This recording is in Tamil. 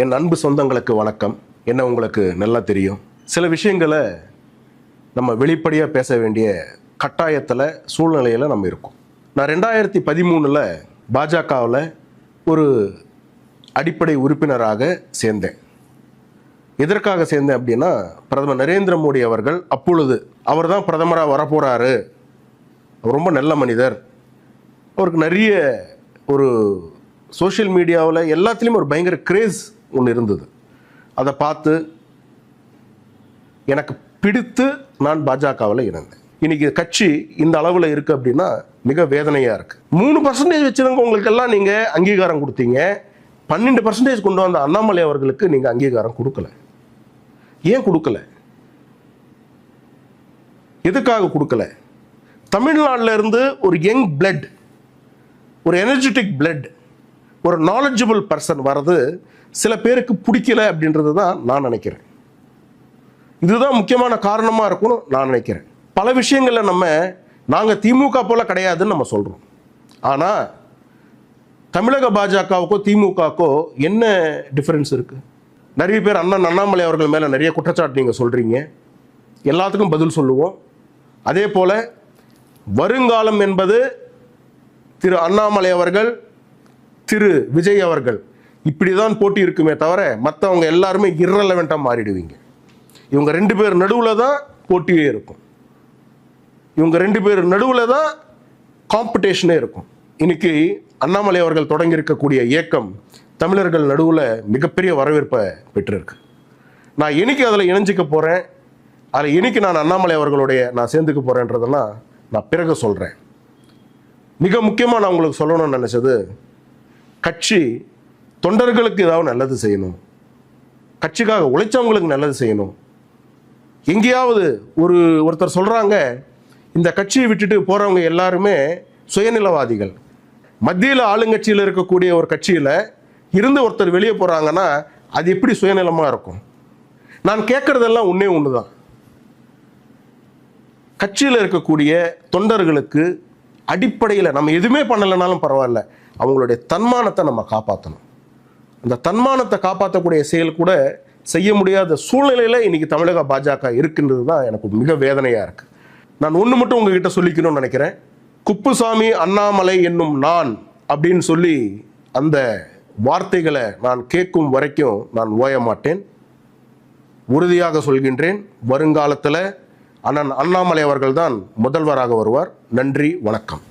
என் அன்பு சொந்தங்களுக்கு வணக்கம். என்ன உங்களுக்கு நல்லா தெரியும், சில விஷயங்களை நம்ம வெளிப்படையாக பேச வேண்டிய கட்டாயத்தில் சூழ்நிலையில் நம்ம இருக்கோம். நான் 2013 பாஜகவில் ஒரு அடிப்படை உறுப்பினராக சேர்ந்தேன். எதற்காக சேர்ந்தேன் அப்படின்னா, பிரதமர் நரேந்திர மோடி அவர்கள் அப்பொழுது அவர் தான் பிரதமராக வரப்போகிறாரு, அவர் ரொம்ப நல்ல மனிதர், அவருக்கு நிறைய ஒரு சோஷியல் மீடியாவில் எல்லாத்துலேயும் ஒரு பயங்கர கிரேஸ் ஒன்று இருந்தது. அதை பார்த்து எனக்கு பிடித்து நான் பாஜகவில் இருந்தேன். இன்னைக்கு கட்சி இந்த அளவில் இருக்குது அப்படின்னா மிக வேதனையாக இருக்குது. 3% வச்சுருங்க உங்களுக்கெல்லாம் நீங்கள் அங்கீகாரம் கொடுத்தீங்க. 12% கொண்டு வந்த அண்ணாமலை அவர்களுக்கு நீங்கள் அங்கீகாரம் கொடுக்கல. ஏன் கொடுக்கல? எதுக்காக கொடுக்கல? தமிழ்நாட்டில் இருந்து ஒரு யங் பிளட், ஒரு எனர்ஜெட்டிக் பிளட், ஒரு நாலேஜபிள் பர்சன் வர்றது சில பேருக்கு பிடிக்கல அப்படின்றது தான் நான் நினைக்கிறேன். இதுதான் முக்கியமான காரணமாக இருக்கும்னு நான் நினைக்கிறேன். பல விஷயங்களில் நாங்கள் திமுக போல கிடையாதுன்னு நம்ம சொல்கிறோம். ஆனால் தமிழக பாஜகவுக்கோ திமுகவுக்கோ என்ன டிஃப்ரென்ஸ் இருக்குது? நிறைய பேர் அண்ணாமலை அவர்கள் மேலே நிறைய குற்றச்சாட்டு நீங்கள் சொல்கிறீங்க. எல்லாத்துக்கும் பதில் சொல்லுவோம். அதே போல் வருங்காலம் என்பது திரு அண்ணாமலை அவர்கள், திரு விஜய் அவர்கள், இப்படி தான் போட்டி இருக்குமே தவிர மற்றவங்க எல்லாருமே இரலவெண்ட்டாக மாறிடுவீங்க. இவங்க 2 பேர் நடுவில் தான் போட்டியே இருக்கும். இவங்க 2 பேர் நடுவில் தான் காம்படிஷனே இருக்கும். இன்னைக்கு அண்ணாமலை அவர்கள் தொடங்கி இருக்கக்கூடிய இயக்கம் தமிழர்கள் நடுவில் மிகப்பெரிய வரவேற்பை பெற்றிருக்கு. நான் என்னைக்கு அதில் இணைஞ்சிக்க போகிறேன், அதில் என்னைக்கு நான் அண்ணாமலை அவர்களுடைய நான் சேர்ந்துக்க போகிறேன்றதெல்லாம் நான் பிறகு சொல்கிறேன். மிக முக்கியமாக நான் உங்களுக்கு சொல்லணும்னு நினச்சது, கட்சி தொண்டர்களுக்கு ஏதாவது நல்லது செய்யணும், கட்சிக்காக உழைச்சவங்களுக்கு நல்லது செய்யணும். எங்கேயாவது ஒருத்தர் சொல்கிறாங்க, இந்த கட்சியை விட்டுட்டு போகிறவங்க எல்லாருமே சுயநலவாதிகள். மத்தியில் ஆளுங்கட்சியில் இருக்கக்கூடிய ஒரு கட்சியில் இருந்து ஒருத்தர் வெளியே போகிறாங்கன்னா அது எப்படி சுயநலமாக இருக்கும்? நான் கேட்குறதெல்லாம் ஒன்று தான். கட்சியில் இருக்கக்கூடிய தொண்டர்களுக்கு அடிப்படையில் நம்ம எதுவுமே பண்ணலைனாலும் பரவாயில்ல, அவங்களுடைய தன்மானத்தை நம்ம காப்பாற்றணும். அந்த தன்மானத்தை காப்பாற்றக்கூடிய செயல் கூட செய்ய முடியாத சூழ்நிலையில் இன்னைக்கு தமிழக பாஜக இருக்கின்றது தான் எனக்கு மிக வேதனையாக இருக்குது. நான் ஒன்று மட்டும் உங்ககிட்ட சொல்லிக்கணும்னு நினைக்கிறேன். குப்புசாமி அண்ணாமலை என்னும் நான் அப்படின்னு சொல்லி அந்த வார்த்தைகளை நான் கேட்கும் வரைக்கும் நான் ஓய மாட்டேன். உறுதியாக சொல்கின்றேன், வருங்காலத்தில் அண்ணன் அண்ணாமலை அவர்கள் தான் முதல்வராக வருவார். நன்றி, வணக்கம்.